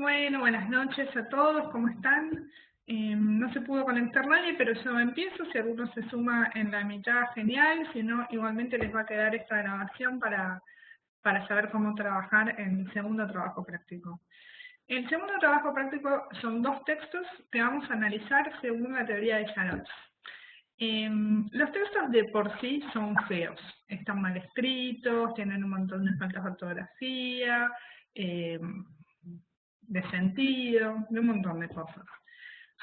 Bueno, buenas noches a todos, ¿cómo están? No se pudo conectar nadie, pero yo empiezo. Si alguno se suma en la mitad, genial. Si no, igualmente les va a quedar esta grabación para saber cómo trabajar en el segundo trabajo práctico. El segundo trabajo práctico son dos textos que vamos a analizar según la teoría de Charlotte. Los textos de por sí son feos, están mal escritos, tienen un montón de faltas de ortografía, de sentido, de un montón de cosas.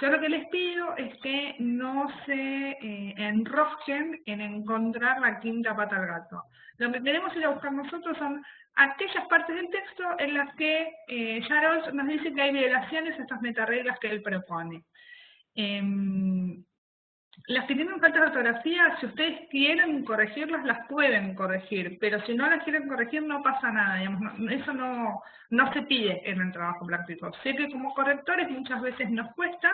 Yo lo que les pido es que no se enrosquen en encontrar la quinta pata al gato. Lo que queremos ir a buscar nosotros son aquellas partes del texto en las que Jarol nos dice que hay violaciones a estas metareglas que él propone. Las que tienen falta de ortografía, si ustedes quieren corregirlas, las pueden corregir, pero si no las quieren corregir no pasa nada, digamos, eso no se pide en el trabajo práctico. Sé que como correctores muchas veces nos cuesta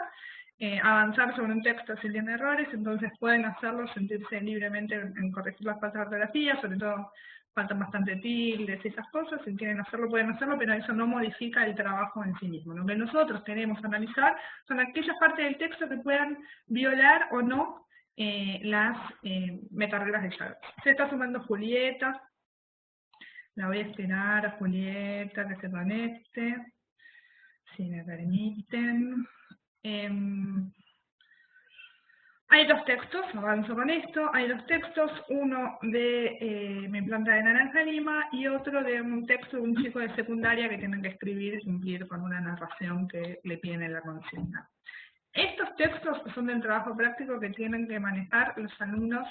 avanzar sobre un texto si tiene errores, entonces pueden hacerlo, sentirse libremente en corregir las faltas de ortografía, sobre todo faltan bastante tildes y esas cosas, si quieren hacerlo pueden hacerlo, pero eso no modifica el trabajo en sí mismo. Lo que nosotros queremos analizar son aquellas partes del texto que puedan violar o no las metareglas de Jarol. Se está sumando Julieta, la voy a esperar a Julieta que se conecte, si me permiten. Hay dos textos, avanzo con esto, hay dos textos, uno de Mi planta de naranja lima y otro de un texto de un chico de secundaria que tienen que escribir y cumplir con una narración que le piden en la consigna. Estos textos son del trabajo práctico que tienen que manejar los alumnos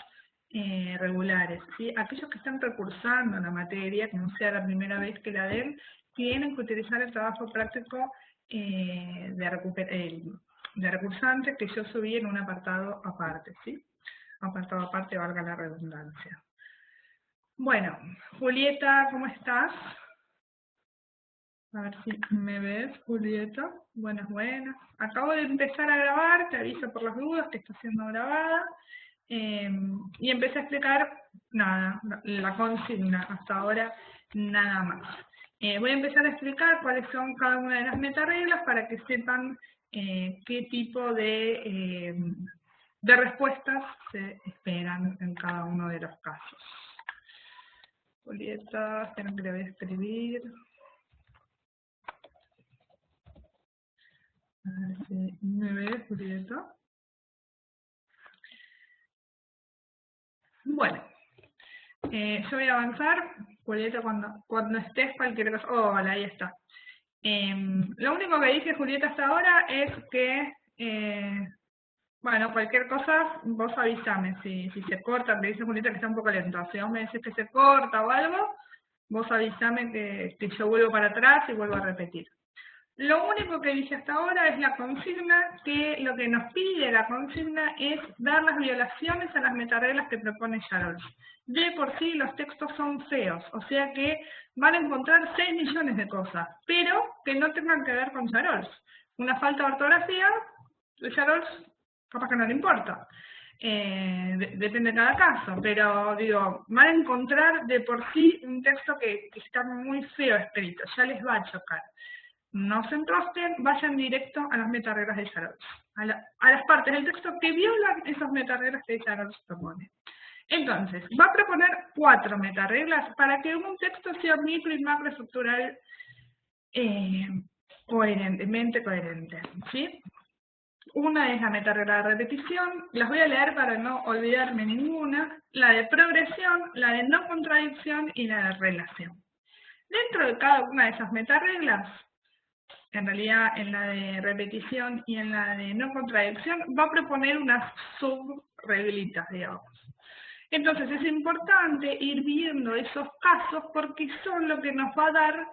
regulares, ¿sí? Aquellos que están recursando la materia, como sea la primera vez que la den, tienen que utilizar el trabajo práctico de recursantes que yo subí en un apartado aparte, ¿sí? Apartado aparte, valga la redundancia. Bueno, Julieta, ¿cómo estás? A ver si me ves, Julieta. Buenas, buenas. Acabo de empezar a grabar, te aviso por las dudas que está siendo grabada. Y empecé a explicar, nada, la consigna, hasta ahora nada más. Voy a empezar a explicar cuáles son cada una de las metareglas para que sepan qué tipo de respuestas se esperan en cada uno de los casos. Julieta, esperen que le voy a escribir. A ver si me ves, Julieta. Bueno, yo voy a avanzar. Julieta, cuando estés, cualquier cosa. Oh, vale, ahí está. Lo único que dice Julieta hasta ahora es que, bueno, cualquier cosa, vos avísame. Si se corta, me dice Julieta que está un poco lento. Si vos me decís que se corta o algo, vos avísame que yo vuelvo para atrás y vuelvo a repetir. Lo único que dice hasta ahora es la consigna, que lo que nos pide la consigna es dar las violaciones a las metareglas que propone Jarol. De por sí los textos son feos, o sea que van a encontrar 6 millones de cosas, pero que no tengan que ver con Jarol. Una falta de ortografía, de Jarol capaz que no le importa. Depende de cada caso, pero digo, van a encontrar de por sí un texto que está muy feo escrito, ya les va a chocar. No se enrosquen, vayan directo a las metareglas de Jarol, a las partes del texto que violan esas metareglas que Jarol propone. Entonces, va a proponer 4 metareglas para que un texto sea micro y macroestructural coherentemente coherente, ¿sí? Una es la metaregla de repetición, las voy a leer para no olvidarme ninguna, la de progresión, la de no contradicción y la de relación. Dentro de cada una de esas metareglas, en realidad en la de repetición y en la de no contradicción, va a proponer unas subreglitas, digamos. Entonces es importante ir viendo esos casos porque son lo que nos va a dar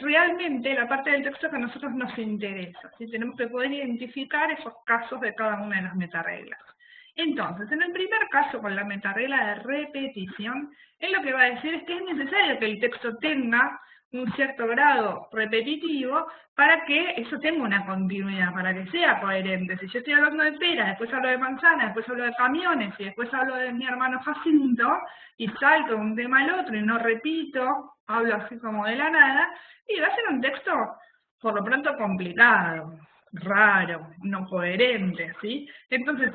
realmente la parte del texto que a nosotros nos interesa. ¿Sí? Tenemos que poder identificar esos casos de cada una de las metareglas. Entonces, en el primer caso, con la metaregla de repetición, él lo que va a decir es que es necesario que el texto tenga un cierto grado repetitivo para que eso tenga una continuidad, para que sea coherente. Si yo estoy hablando de pera, después hablo de manzana, después hablo de camiones, y después hablo de mi hermano Jacinto, y salto de un tema al otro y no repito, hablo así como de la nada, y va a ser un texto por lo pronto complicado, raro, no coherente, ¿sí? Entonces,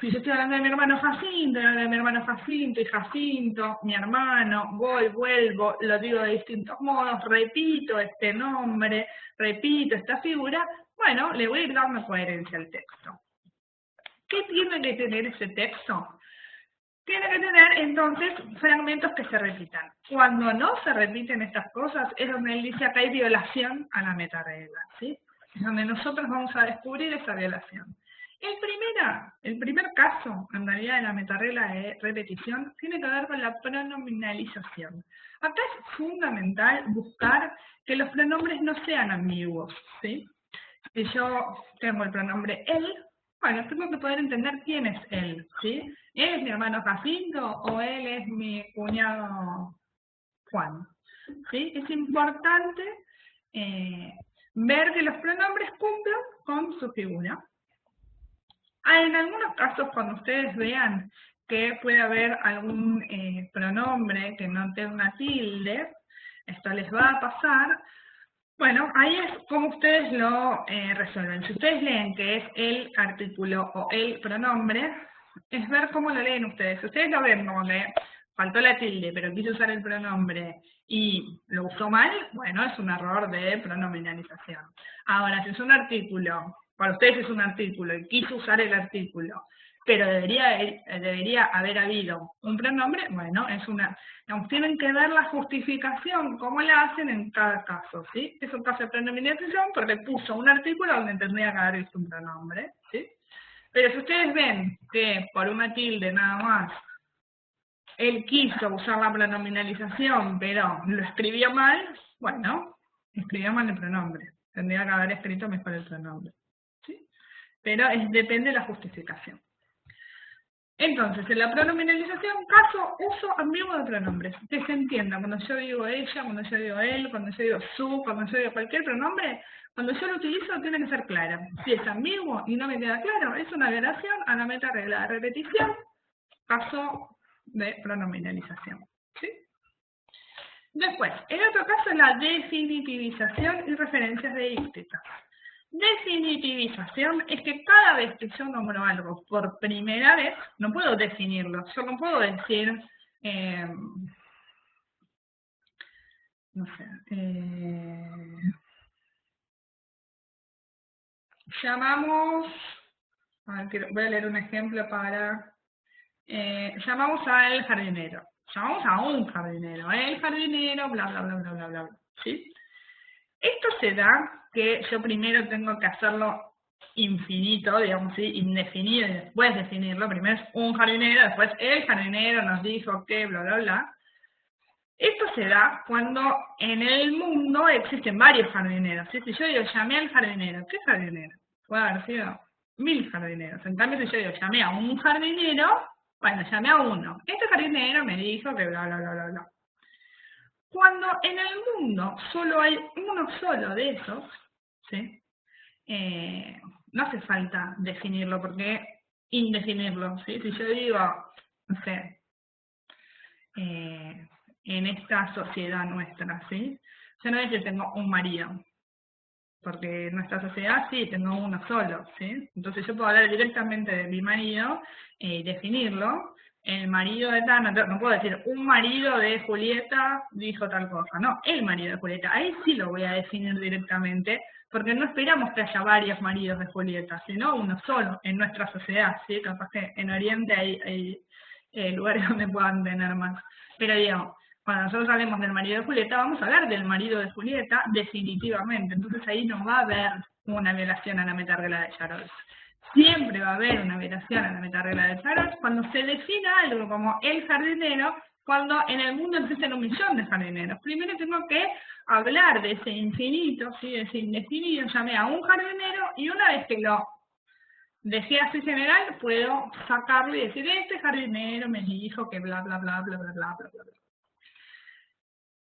si yo estoy hablando de mi hermano Jacinto, hablo de mi hermano Jacinto y Jacinto, mi hermano, voy, vuelvo, lo digo de distintos modos, repito este nombre, repito esta figura, bueno, le voy a ir dando coherencia al texto. ¿Qué tiene que tener ese texto? Tiene que tener entonces fragmentos que se repitan. Cuando no se repiten estas cosas es donde él dice acá hay violación a la metaregla, ¿sí? Es donde nosotros vamos a descubrir esa violación. El primer caso, en realidad, de la metaregla de repetición tiene que ver con la pronominalización. Acá es fundamental buscar que los pronombres no sean ambiguos, ¿sí? Si yo tengo el pronombre él, bueno, tengo que poder entender quién es él, ¿sí? ¿Él es mi hermano Jacinto o él es mi cuñado Juan? ¿Sí? Es importante ver que los pronombres cumplan con su figura. En algunos casos, cuando ustedes vean que puede haber algún pronombre que no tenga una tilde, esto les va a pasar. Bueno, ahí es como ustedes lo resuelven. Si ustedes leen que es el artículo o el pronombre, es ver cómo lo leen ustedes. Si ustedes lo ven como que faltó la tilde, pero quiso usar el pronombre y lo usó mal, bueno, es un error de pronominalización. Ahora, si es un artículo, para ustedes es un artículo y quiso usar el artículo, pero debería haber habido un pronombre, bueno, es una... Tienen que ver la justificación, cómo la hacen en cada caso, ¿sí? Es un caso de pronominalización porque puso un artículo donde tendría que haber visto un pronombre, ¿sí? Pero si ustedes ven que por una tilde nada más, él quiso usar la pronominalización, pero lo escribió mal, bueno, escribió mal el pronombre. Tendría que haber escrito mejor el pronombre, ¿sí? Pero depende de la justificación. Entonces, en la pronominalización, caso, uso ambiguo de pronombres. Que se entienda, cuando yo digo ella, cuando yo digo él, cuando yo digo su, cuando yo digo cualquier pronombre, cuando yo lo utilizo tiene que ser clara. Si es ambiguo y no me queda claro, es una violación a la metaregla de repetición, caso de pronominalización. ¿Sí? Después, el otro caso es la definitivización y referencias deícticas. Definitivización es que cada vez que yo nombro algo por primera vez, no puedo definirlo. Yo no puedo decir, no sé, llamamos, a ver, voy a leer un ejemplo para, llamamos al jardinero. Llamamos a un jardinero, el jardinero, bla, bla, bla, bla, bla, bla, ¿sí? Esto se da que yo primero tengo que hacerlo infinito, digamos, ¿sí? Indefinido, y después definirlo. Primero es un jardinero, después el jardinero nos dijo que, bla, bla, bla. Esto se da cuando en el mundo existen varios jardineros, ¿sí? Si yo digo, llamé al jardinero, ¿qué jardinero? Puede haber sido 1000 jardineros. En cambio, si yo digo, llamé a un jardinero, bueno, llamé a uno. Este jardinero me dijo que bla, bla, bla, bla, bla. Cuando en el mundo solo hay uno solo de esos, ¿sí? No hace falta definirlo, porque indefinirlo, ¿sí? Si yo digo, no sé, en esta sociedad nuestra, ¿sí? Yo no es que tengo un marido, porque en nuestra sociedad sí, tengo uno solo, ¿sí? Entonces yo puedo hablar directamente de mi marido y definirlo. El marido de Tana, no puedo decir un marido de Julieta dijo tal cosa, no, el marido de Julieta, ahí sí lo voy a definir directamente, porque no esperamos que haya varios maridos de Julieta, sino uno solo en nuestra sociedad, ¿sí? Capaz que en Oriente hay lugares donde puedan tener más. Pero digamos, cuando nosotros hablemos del marido de Julieta, vamos a hablar del marido de Julieta definitivamente. Entonces ahí no va a haber una violación a la metaregla de Charolles. Siempre va a haber una violación a la metaregla de Charolles cuando se defina algo como el jardinero, cuando en el mundo existen 1 millón de jardineros. Primero tengo que hablar de ese infinito, ¿sí? De ese indefinido, llamé a un jardinero y una vez que lo dejé así general, puedo sacarlo y decir, este jardinero me dijo que bla, bla, bla, bla, bla, bla, bla, bla.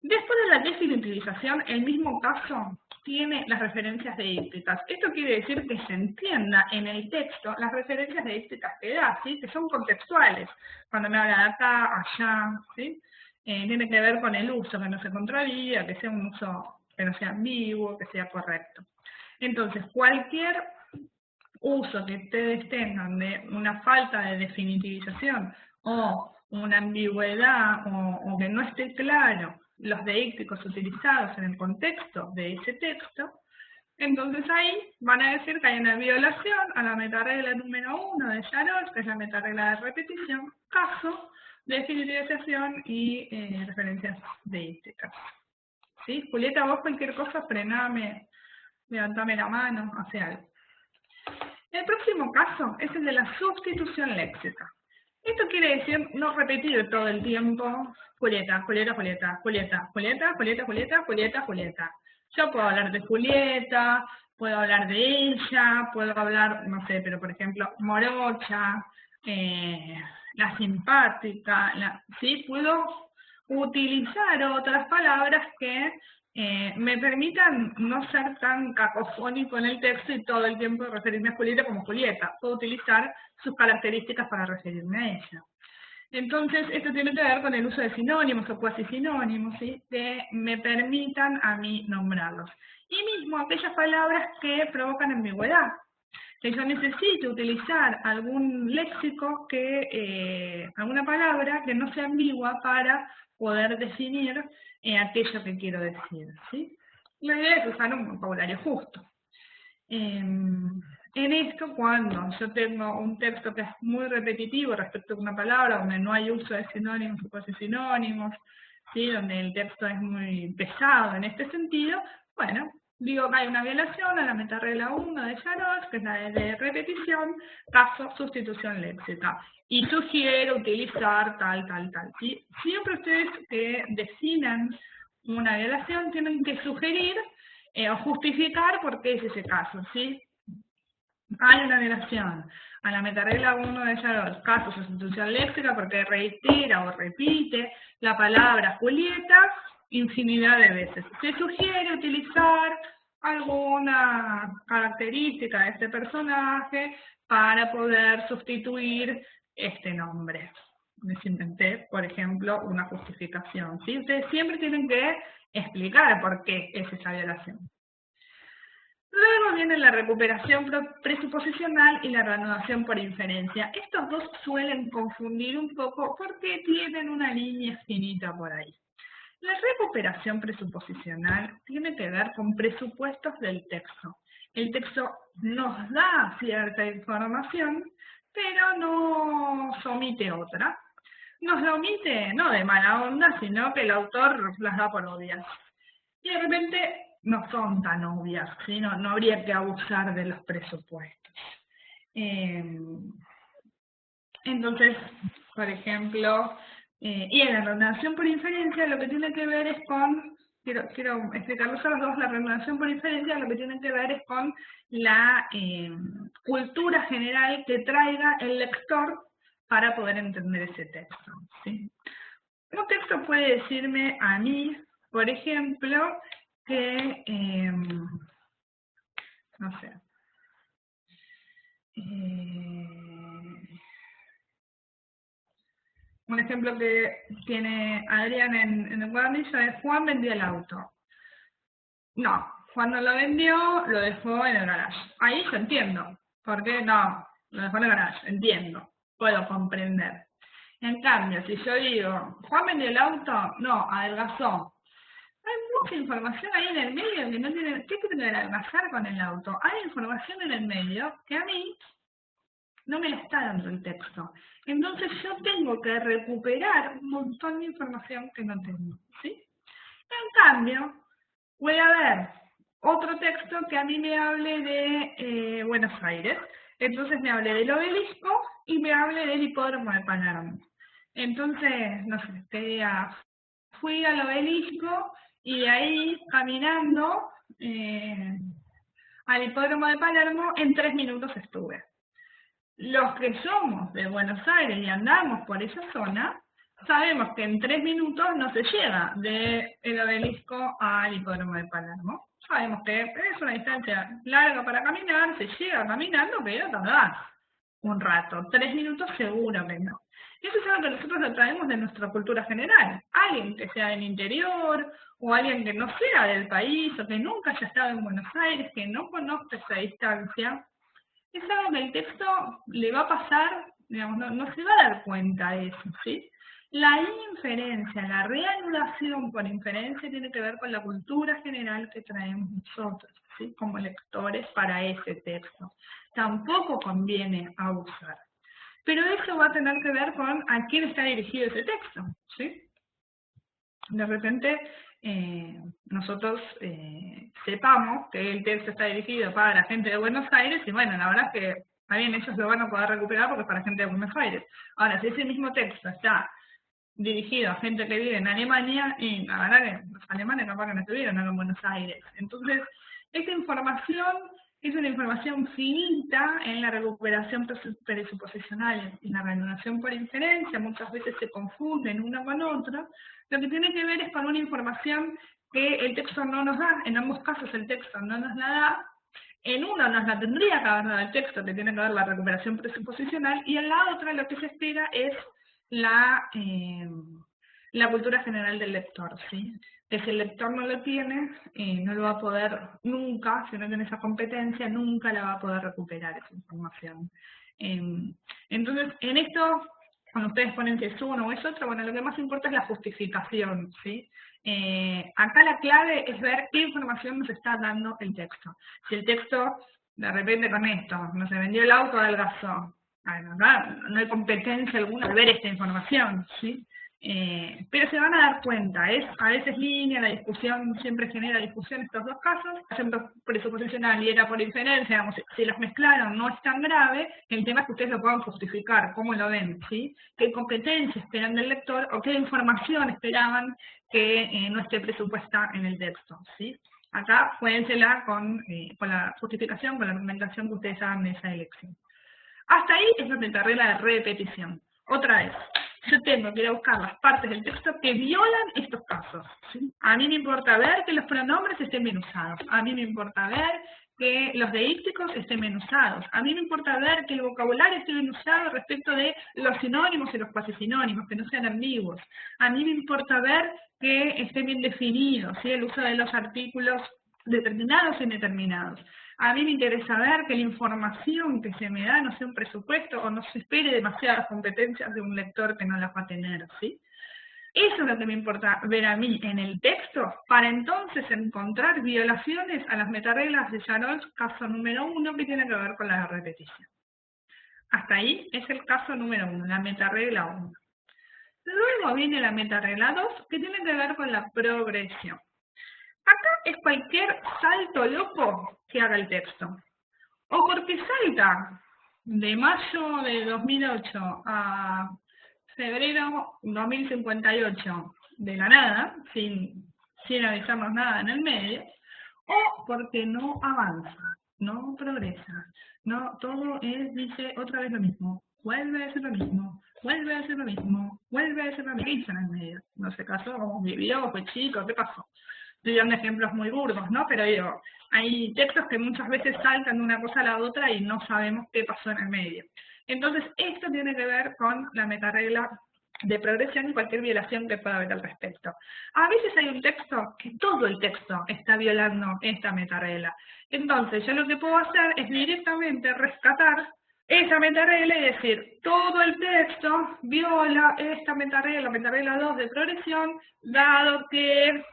Después de la definitivización, el mismo caso tiene las referencias deícticas. Esto quiere decir que se entienda en el texto las referencias deícticas que da, ¿sí? Que son contextuales. Cuando me habla de acá, allá, ¿sí? Tiene que ver con el uso, que no se contradiga, que sea un uso no sea ambiguo, que sea correcto. Entonces, cualquier uso que ustedes tengan de una falta de definitivización o una ambigüedad o que no esté claro los deícticos utilizados en el contexto de ese texto, entonces ahí van a decir que hay una violación a la metaregla número 1 de Charol, que es la metaregla de repetición, caso, definitivización y referencias deísticas. ¿Sí? Julieta, vos cualquier cosa, frename, levantame la mano, hace algo. El próximo caso es el de la sustitución léxica. Esto quiere decir no repetir todo el tiempo Julieta, Julieta, Julieta, Julieta, Julieta, Julieta, Julieta, Julieta, Julieta. Yo puedo hablar de Julieta, puedo hablar de ella, puedo hablar, no sé, pero por ejemplo, morocha, la simpática, ¿sí? Puedo utilizar otras palabras que me permitan no ser tan cacofónico en el texto y todo el tiempo referirme a Julieta como Julieta. Puedo utilizar sus características para referirme a ella. Entonces, esto tiene que ver con el uso de sinónimos o cuasi sinónimos, ¿sí? Que me permitan a mí nombrarlos. Y mismo aquellas palabras que provocan ambigüedad. Que yo necesito utilizar algún léxico, alguna palabra que no sea ambigua para poder definir aquello que quiero decir, ¿sí? La idea es usar un vocabulario justo. En esto, cuando yo tengo un texto que es muy repetitivo respecto a una palabra, donde no hay uso de sinónimos o cuasi sinónimos, ¿sí? Donde el texto es muy pesado en este sentido, bueno, digo que hay una violación a la metaregla 1 de Charol, que es la de repetición, caso sustitución léxica. Y sugiero utilizar tal, ¿sí? Siempre ustedes que definan una violación tienen que sugerir o justificar por qué es ese caso, ¿sí? Hay una violación a la metaregla 1 de Charol, caso sustitución léxica, porque reitera o repite la palabra Julieta infinidad de veces. Se sugiere utilizar alguna característica de este personaje para poder sustituir este nombre. Les inventé, por ejemplo, una justificación, ¿sí? Ustedes siempre tienen que explicar por qué es esa violación. Luego viene la recuperación presuposicional y la reanudación por inferencia. Estos dos suelen confundir un poco porque tienen una línea finita por ahí. La recuperación presuposicional tiene que ver con presupuestos del texto. El texto nos da cierta información, pero nos omite otra. Nos la omite no de mala onda, sino que el autor las da por obvias. Y de repente no son tan obvias, ¿sí? No habría que abusar de los presupuestos. Entonces, por ejemplo, y en la reanudación por inferencia lo que tiene que ver es con, quiero explicarlos a los dos, la reanudación por inferencia lo que tiene que ver es con la cultura general que traiga el lector para poder entender ese texto, ¿sí? Un texto puede decirme a mí, por ejemplo, que, no sé, un ejemplo que tiene Adrián en el cuadernillo es Juan vendió el auto. No, cuando lo vendió, lo dejó en el garage. Ahí yo entiendo. ¿Por qué? No, lo dejó en el garage, entiendo, puedo comprender. En cambio, si yo digo, Juan vendió el auto, no, adelgazó. Hay mucha información ahí en el medio que no tiene, ¿qué tiene que adelgazar con el auto? Hay información en el medio que a mí no me la está dando el texto. Entonces yo tengo que recuperar un montón de información que no tengo, ¿sí? En cambio, puede haber otro texto que a mí me hable de Buenos Aires. Entonces me hable del obelisco y me hable del hipódromo de Palermo. Entonces, no sé, fui al obelisco y de ahí caminando al hipódromo de Palermo en 3 minutos estuve. Los que somos de Buenos Aires y andamos por esa zona, sabemos que en 3 minutos no se llega del obelisco al hipódromo de Palermo. Sabemos que es una distancia larga para caminar, se llega caminando, pero tardás un rato. 3 minutos seguro que no. Eso es algo que nosotros lo traemos de nuestra cultura general. Alguien que sea del interior, o alguien que no sea del país, o que nunca haya estado en Buenos Aires, que no conozca esa distancia, es algo que el texto le va a pasar, digamos, no se va a dar cuenta de eso, ¿sí? La inferencia, la reanudación por inferencia tiene que ver con la cultura general que traemos nosotros, ¿sí? Como lectores para ese texto. Tampoco conviene abusar. Pero eso va a tener que ver con a quién está dirigido ese texto, ¿sí? De repente nosotros sepamos que el texto está dirigido para la gente de Buenos Aires y bueno, la verdad es que también ellos lo van a poder recuperar porque es para gente de Buenos Aires. Ahora, si ese mismo texto está dirigido a gente que vive en Alemania, y la verdad que los alemanes capaz que no estuvieron en Buenos Aires. Entonces, esta información es una información finita en la recuperación presuposicional y la reanudación por inferencia, muchas veces se confunden una con otra. Lo que tiene que ver es con una información que el texto no nos da, en ambos casos el texto no nos la da, en uno nos la tendría que haber dado el texto, que tiene que ver la recuperación presuposicional, y en la otra lo que se espera es la cultura general del lector, ¿sí? Que si el lector no lo tiene, no lo va a poder nunca, si no tiene esa competencia, nunca la va a poder recuperar esa información. Entonces, en esto, cuando ustedes ponen que es uno o es otro, bueno, lo que más importa es la justificación, ¿sí? Acá la clave es ver qué información nos está dando el texto. Si el texto, de repente con esto, no se vendió el auto, adelgazó. Bueno, no hay competencia alguna al ver esta información, ¿sí? Pero se van a dar cuenta, a veces línea, la discusión siempre genera discusión estos dos casos, ejemplo presuposicional y era por inferencia, digamos, si los mezclaron no es tan grave, el tema es que ustedes lo puedan justificar, cómo lo ven, ¿sí? ¿Qué competencia esperan del lector o qué información esperaban que no esté presupuesta en el texto, ¿sí? Acá juéguensela con la justificación, con la argumentación que ustedes hagan de esa elección. Hasta ahí es la metaregla de repetición. Otra vez, yo tengo que ir a buscar las partes del texto que violan estos casos, ¿sí? A mí me importa ver que los pronombres estén bien usados. A mí me importa ver que los deícticos estén bien usados. A mí me importa ver que el vocabulario esté bien usado respecto de los sinónimos y los cuasisinónimos, que no sean ambiguos. A mí me importa ver que esté bien definido, ¿sí? El uso de los artículos determinados e indeterminados. A mí me interesa ver que la información que se me da no sea un presupuesto o no se espere demasiadas competencias de un lector que no las va a tener, ¿sí? Eso es lo que me importa ver a mí en el texto, para entonces encontrar violaciones a las metareglas de Jarol, caso número 1, que tiene que ver con la repetición. Hasta ahí es el caso número 1, la metaregla 1. Luego viene la metaregla 2, que tiene que ver con la progresión. Acá es cualquier salto loco que haga el texto. O porque salta de mayo de 2008 a febrero 2058 de la nada, sin avisarnos nada en el medio, o porque no avanza, no progresa, no, todo dice otra vez lo mismo, vuelve a ser lo mismo, vuelve a ser lo mismo, vuelve a ser lo mismo, ¿qué hizo en el medio? No se casó, vivió, fue chico, ¿qué pasó? Estoy dando ejemplos muy burdos, ¿no? Pero digo, hay textos que muchas veces saltan de una cosa a la otra y no sabemos qué pasó en el medio. Entonces, esto tiene que ver con la metaregla de progresión y cualquier violación que pueda haber al respecto. A veces hay un texto que todo el texto está violando esta metaregla. Entonces, yo lo que puedo hacer es directamente rescatar esa metaregla y decir, todo el texto viola esta metaregla, la metaregla 2 de progresión, dado que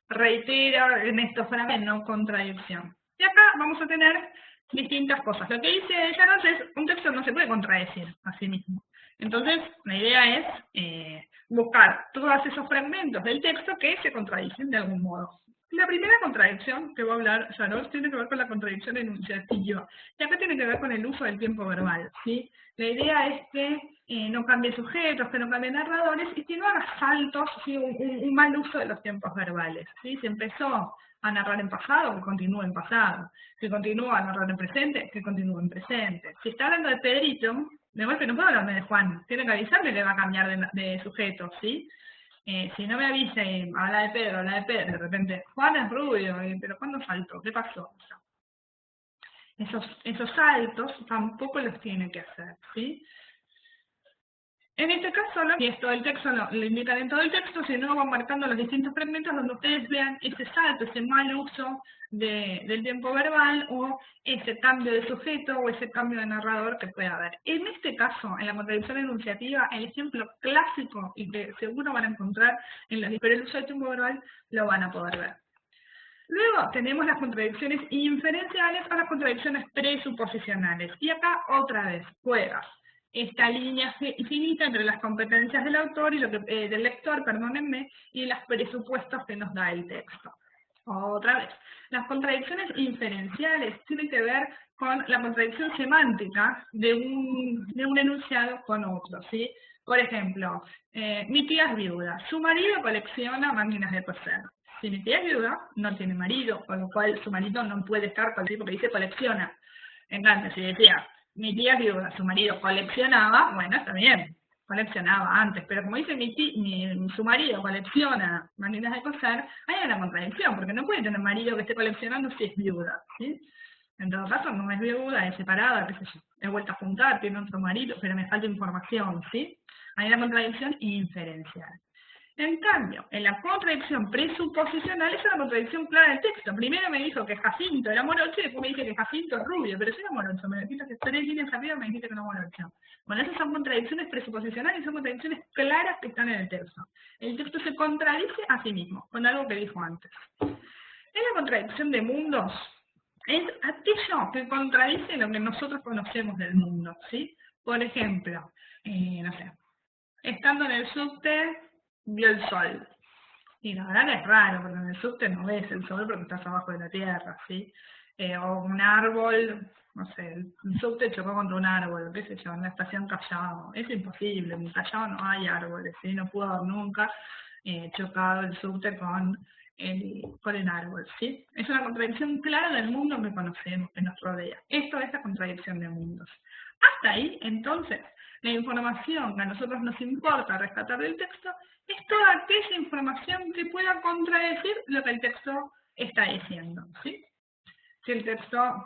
reitera en estos fragmentos no contradicción. Y acá vamos a tener distintas cosas. Lo que dice Jarol es, un texto no se puede contradecir a sí mismo. Entonces, la idea es buscar todos esos fragmentos del texto que se contradicen de algún modo. La primera contradicción que va a hablar Jarol tiene que ver con la contradicción enunciativa. Y acá tiene que ver con el uso del tiempo verbal, ¿sí? La idea es que no cambie sujetos, que no cambie narradores y que no haga saltos, ¿sí? un mal uso de los tiempos verbales, ¿sí? Si empezó a narrar en pasado, que continúe en pasado. Si continúa a narrar en presente, que continúe en presente. Si está hablando de Pedrito, de golpe no puedo hablarme de Juan, tiene que avisarme que va a cambiar de sujeto, ¿sí? Si no me avisa y habla de Pedro, de repente, Juan es rubio, pero ¿cuándo saltó? ¿Qué pasó? Esos saltos tampoco los tiene que hacer, ¿sí? En este caso, y esto del texto lo indican en todo el texto, sino van marcando los distintos fragmentos donde ustedes vean ese salto, ese mal uso del tiempo verbal o ese cambio de sujeto o ese cambio de narrador que puede haber. En este caso, en la contradicción enunciativa, el ejemplo clásico y que seguro van a encontrar en los diferentes usos del tiempo verbal, lo van a poder ver. Luego tenemos las contradicciones inferenciales o las contradicciones presuposicionales. Y acá otra vez juega esta línea finita entre las competencias del autor y del lector, perdónenme, y los presupuestos que nos da el texto. Otra vez, las contradicciones inferenciales tienen que ver con la contradicción semántica de un enunciado con otro, ¿sí? Por ejemplo, mi tía es viuda, su marido colecciona máquinas de coser. Si mi tía es viuda, no tiene marido, con lo cual su marido no puede estar con el tipo que dice colecciona. En cambio, si decía, mi tía es viuda, su marido coleccionaba, bueno, está bien, coleccionaba antes, pero como dice su marido colecciona máquinas de coser, hay una contradicción, porque no puede tener marido que esté coleccionando si es viuda, ¿sí? En todo caso, no es viuda, es separada, qué sé yo, he vuelto a juntar, tiene otro marido, pero me falta información, ¿sí? Hay una contradicción inferencial. En cambio, en la contradicción presuposicional es una contradicción clara del texto. Primero me dijo que Jacinto era morocho y después me dice que Jacinto es rubio, pero si era morocho, me dijiste que 3 líneas arriba me dijiste que no es morocho. Bueno, esas son contradicciones presuposicionales y son contradicciones claras que están en el texto. El texto se contradice a sí mismo, con algo que dijo antes. En la contradicción de mundos, es aquello que contradice lo que nosotros conocemos del mundo, ¿sí? Por ejemplo, no sé, estando en el subte, vio el sol. Y la verdad que es raro, porque en el subte no ves el sol porque estás abajo de la tierra, ¿sí? O un árbol, no sé, el subte chocó contra un árbol, qué sé yo, en la estación Callao. Es imposible, en Callao no hay árboles, ¿sí? No pudo haber nunca chocado el subte con el árbol, ¿sí? Es una contradicción clara del mundo que conocemos, que nos rodea. Esto es la contradicción de mundos. Hasta ahí, entonces, la información que a nosotros nos importa rescatar del texto es toda aquella información que pueda contradecir lo que el texto está diciendo, ¿sí? Si el texto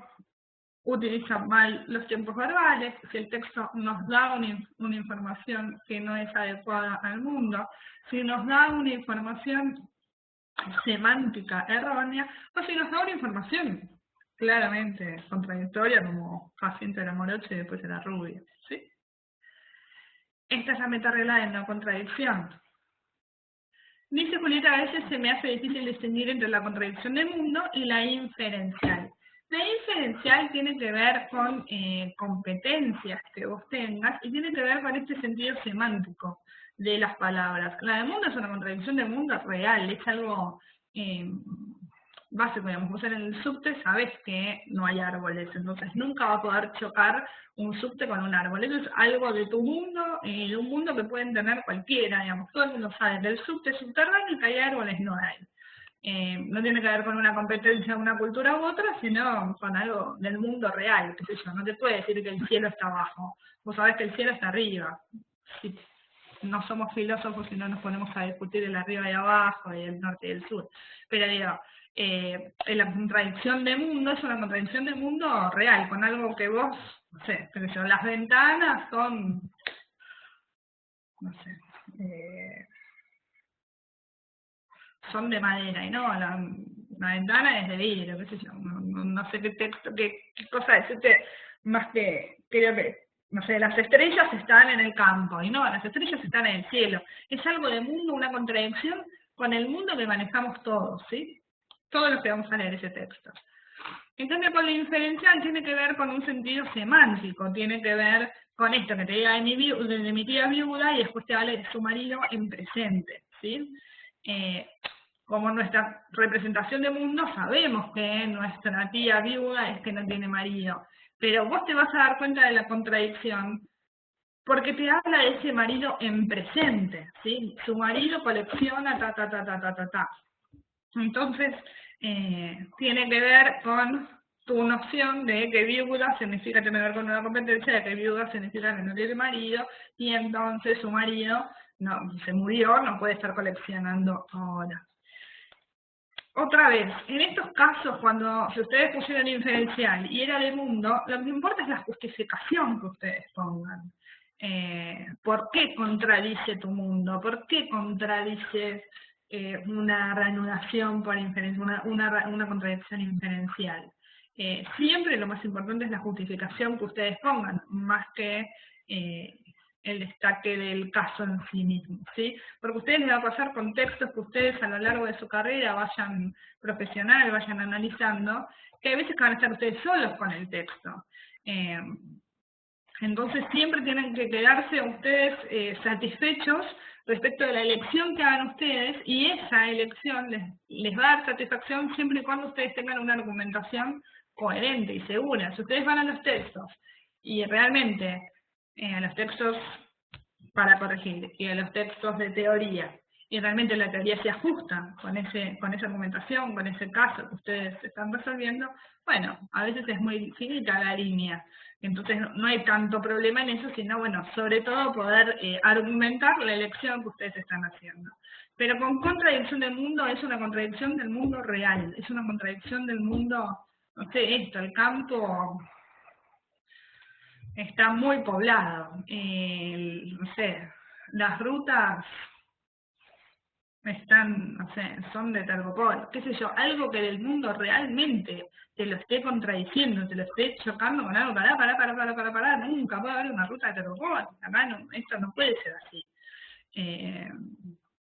utiliza mal los tiempos verbales, si el texto nos da una información que no es adecuada al mundo, si nos da una información semántica errónea, o si nos da una información claramente contradictoria, como Jacinto era morocho y después era rubio, ¿sí? Esta es la metaregla de no contradicción. Dice Julieta, a veces se me hace difícil distinguir entre la contradicción de mundo y la inferencial. La inferencial tiene que ver con competencias que vos tengas y tiene que ver con este sentido semántico de las palabras. La de mundo es una contradicción de mundo real, es algo básico, digamos. Vos en el subte sabés que no hay árboles, entonces nunca va a poder chocar un subte con un árbol. Eso es algo de tu mundo y de un mundo que pueden tener cualquiera, digamos. Todo el mundo sabe que el subte es subterráneo y que hay árboles no hay. No tiene que ver con una competencia de una cultura u otra, sino con algo del mundo real, qué sé yo. No te puede decir que el cielo está abajo. Vos sabés que el cielo está arriba. Si no somos filósofos y no nos ponemos a discutir el arriba y abajo, y el norte y el sur. Pero digo, la contradicción de mundo es una contradicción de mundo real, con algo que vos, no sé, qué sé yo, las ventanas son, no sé, son de madera, y no, la ventana es de vidrio, qué sé yo, no sé qué cosa decirte, más que, creo que, no sé, las estrellas están en el campo, y no, las estrellas están en el cielo. Es algo de mundo, una contradicción con el mundo que manejamos todos, ¿sí? Todos los que vamos a leer ese texto. En cambio, con la inferencial tiene que ver con un sentido semántico, tiene que ver con esto que te diga de mi tía viuda y después te hable de su marido en presente, ¿sí? Como nuestra representación de mundo, sabemos que nuestra tía viuda es que no tiene marido, pero vos te vas a dar cuenta de la contradicción porque te habla de ese marido en presente, ¿sí? Su marido colecciona ta. Entonces, tiene que ver con tu noción de que viuda significa tener que ver con una competencia, de que viuda significa que no tiene marido, y entonces su marido se murió, no puede estar coleccionando ahora. Otra vez, en estos casos, si ustedes pusieron inferencial y era de mundo, lo que importa es la justificación que ustedes pongan. ¿Por qué contradice tu mundo? ¿Por qué contradice una reanudación por inferencia, una contradicción inferencial? Siempre lo más importante es la justificación que ustedes pongan, más que el destaque del caso en sí mismo, ¿sí? Porque a ustedes les va a pasar con textos que ustedes a lo largo de su carrera vayan profesional, vayan analizando, que hay veces que van a estar ustedes solos con el texto. Entonces siempre tienen que quedarse ustedes satisfechos respecto de la elección que hagan ustedes, y esa elección les va a dar satisfacción siempre y cuando ustedes tengan una argumentación coherente y segura. Si ustedes van a los textos y realmente a los textos para corregir y a los textos de teoría, y realmente la teoría se ajusta con esa argumentación, con ese caso que ustedes están resolviendo, bueno, a veces es muy finita la línea, entonces no hay tanto problema en eso, sino, bueno, sobre todo poder argumentar la elección que ustedes están haciendo. Pero con contradicción del mundo es una contradicción del mundo real, es una contradicción del mundo, no sé, el campo está muy poblado, no sé, las rutas están, no sé, son de Tergopol, qué sé yo, algo que del mundo realmente te lo esté contradiciendo, te lo esté chocando con algo, pará, nunca puede haber una ruta de Tergopol, acá no, esto no puede ser así.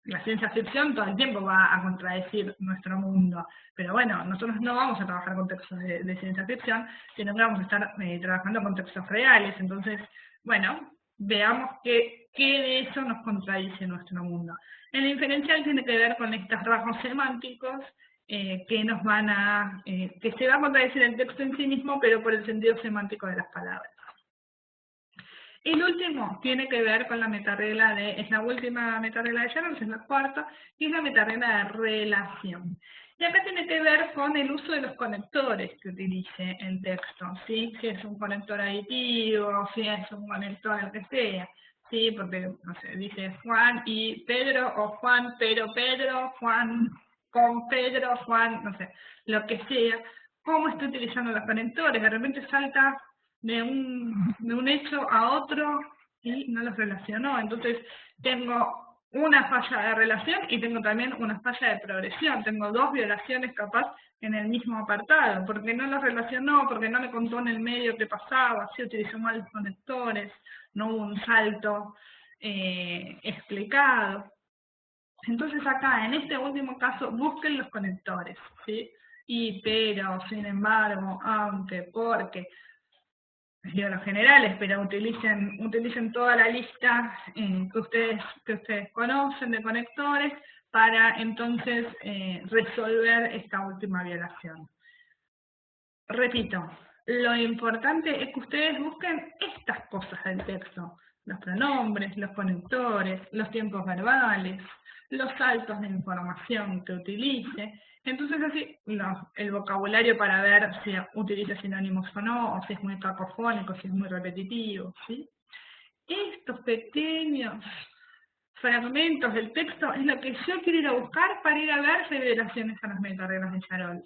La ciencia ficción todo el tiempo va a contradecir nuestro mundo, pero bueno, nosotros no vamos a trabajar con textos de ciencia ficción, sino que vamos a estar trabajando con textos reales, entonces, bueno, veamos qué de eso nos contradice nuestro mundo. El inferencial tiene que ver con estos rasgos semánticos que nos van a, que se va a contradecir el texto en sí mismo, pero por el sentido semántico de las palabras. El último tiene que ver con la metaregla es la última metaregla de Shannon, es la cuarta, y es la metaregla de relación. Y acá tiene que ver con el uso de los conectores que utilice el texto, ¿sí? Si es un conector aditivo, si es un conector el que sea, ¿sí? Porque, no sé, dice Juan y Pedro, o Juan, pero Pedro, Juan con Pedro, Juan, no sé, lo que sea. ¿Cómo está utilizando los conectores? De repente salta de un hecho a otro y no los relacionó. Entonces tengo una falla de relación y tengo también una falla de progresión. Tengo dos violaciones capaz en el mismo apartado, porque no los relacionó, porque no me contó en el medio qué pasaba, si utilizó mal los conectores, no hubo un salto explicado. Entonces acá, en este último caso, busquen los conectores, ¿sí? Y, pero, sin embargo, aunque, porque, los generales, pero utilicen toda la lista que ustedes conocen de conectores para entonces resolver esta última violación. Repito, lo importante es que ustedes busquen estas cosas del texto: los pronombres, los conectores, los tiempos verbales, los saltos de información que utilice. Entonces así, el vocabulario para ver si utiliza sinónimos o no, o si es muy cacofónico, si es muy repetitivo, ¿sí? Estos pequeños fragmentos del texto es lo que yo quiero ir a buscar para ir a ver si hay violaciones a las metareglas de Charol.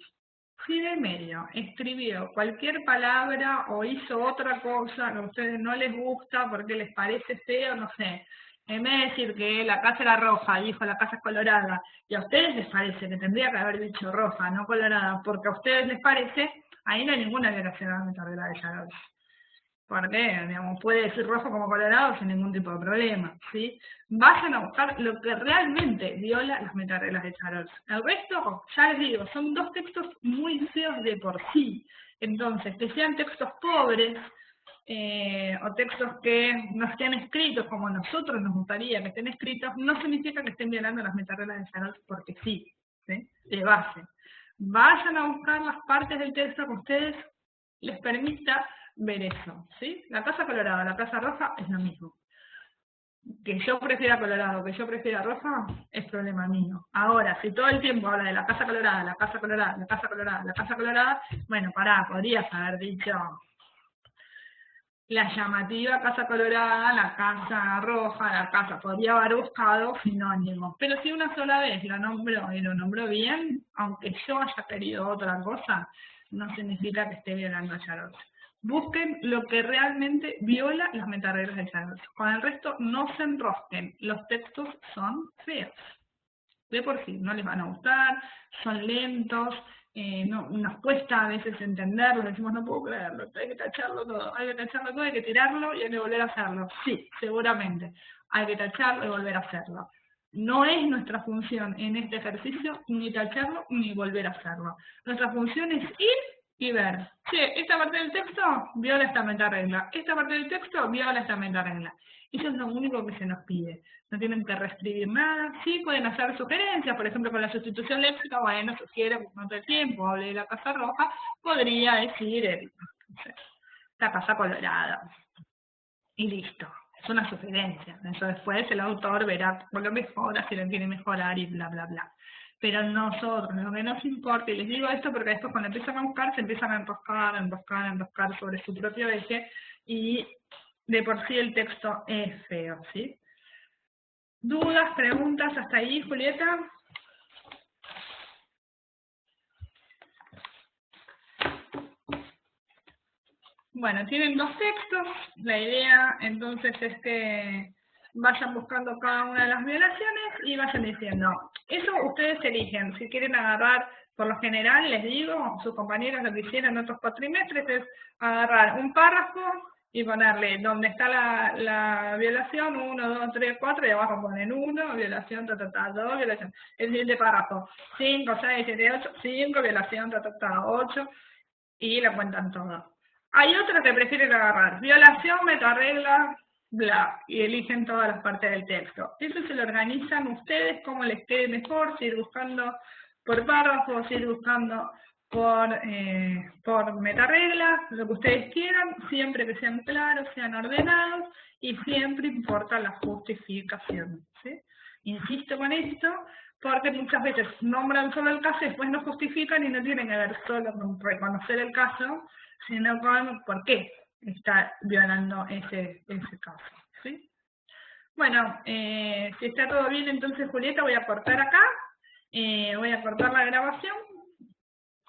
Si de medio escribió cualquier palabra o hizo otra cosa que a ustedes no les gusta porque les parece feo, no sé, en vez de decir que la casa era roja, dijo la casa es colorada, y a ustedes les parece que tendría que haber dicho roja, no colorada, porque a ustedes les parece, ahí no hay ninguna violación a la metaregla de Charol. Porque, digamos, puede decir rojo como colorado sin ningún tipo de problema, ¿sí? Vayan a buscar lo que realmente viola las metareglas de Charol. El resto, ya les digo, son dos textos muy feos de por sí. Entonces, que sean textos pobres, o textos que no estén escritos como nosotros nos gustaría que estén escritos, no significa que estén violando las metareglas de Charol porque sí, ¿sí? De base. Vayan a buscar las partes del texto que a ustedes les permita ver eso, ¿sí? La casa colorada, la casa roja es lo mismo. Que yo prefiera colorado, que yo prefiera roja, es problema mío. Ahora, si todo el tiempo habla de la casa colorada, la casa colorada, la casa colorada, la casa colorada, bueno, pará, podrías haber dicho la llamativa casa colorada, la casa roja, la casa, podría haber buscado sinónimos. Pero si una sola vez lo nombró y lo nombró bien, aunque yo haya querido otra cosa, no significa que esté violando a Charol. Busquen lo que realmente viola las metareglas del San. Con el resto no se enrosquen. Los textos son feos. De por sí, no les van a gustar, son lentos, nos cuesta a veces entenderlos, decimos no puedo creerlo, hay que tacharlo todo, hay que tirarlo y hay que volver a hacerlo. Sí, seguramente, hay que tacharlo y volver a hacerlo. No es nuestra función en este ejercicio ni tacharlo ni volver a hacerlo. Nuestra función es ir y ver. Sí, esta parte del texto viola esta metaregla, esta parte del texto viola esta metaregla. Eso es lo único que se nos pide. No tienen que reescribir nada. Sí pueden hacer sugerencias, por ejemplo, con la sustitución léxica, bueno, sugiere que no todo el tiempo hable de la casa roja, podría decir no sé, la casa colorada. Y listo. Es una sugerencia. Eso después el autor verá por lo mejora, si lo quiere mejorar y bla, bla, bla. Pero nosotros, lo que nos importa, y les digo esto porque después cuando empiezan a buscar, se empiezan a enroscar sobre su propio eje, y de por sí el texto es feo, ¿sí? ¿Dudas, preguntas hasta ahí, Julieta? Bueno, tienen dos textos. La idea entonces es que vayan buscando cada una de las violaciones y vayan diciendo. Eso ustedes eligen. Si quieren agarrar, por lo general, les digo, sus compañeros lo que hicieron en otros cuatrimestres es agarrar un párrafo y ponerle donde está la violación, 1, 2, 3, 4, y abajo ponen 1, violación, 2, violación. El siguiente párrafo, 5, 6, 7, 8, 5, violación, 8, y la cuentan todas. Hay otros que prefieren agarrar violación, metaregla, bla, y eligen todas las partes del texto. Eso se lo organizan ustedes como les quede mejor, si ir buscando por párrafos, si ir buscando por metareglas, lo que ustedes quieran, siempre que sean claros, sean ordenados, y siempre importa la justificación, ¿sí? Insisto con esto, porque muchas veces nombran solo el caso y después no justifican y no tienen que ver solo con reconocer el caso, sino con por qué está violando ese caso, ¿sí? Bueno, si está todo bien, entonces Julieta, voy a cortar acá, voy a cortar la grabación.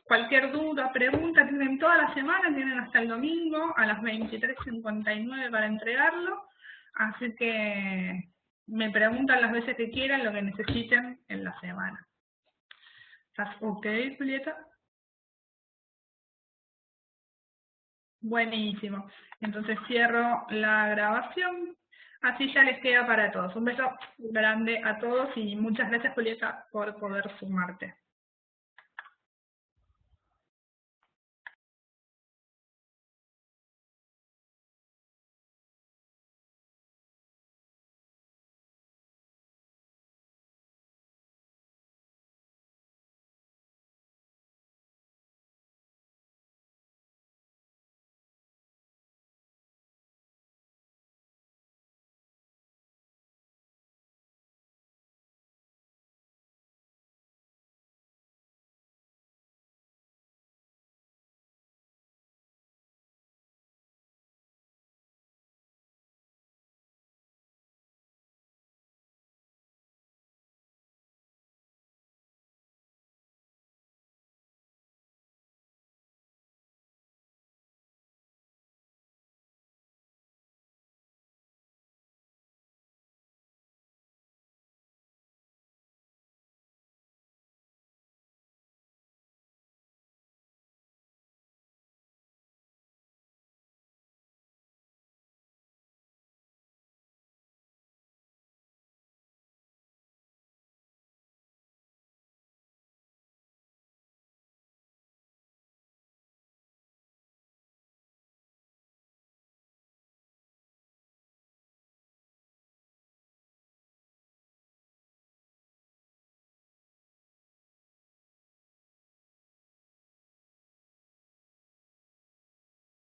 Cualquier duda, pregunta, tienen toda la semana, tienen hasta el domingo a las 23:59 para entregarlo, así que me preguntan las veces que quieran lo que necesiten en la semana. ¿Estás ok, Julieta? Buenísimo. Entonces cierro la grabación. Así ya les queda para todos. Un beso grande a todos y muchas gracias, Julieta, por poder sumarte.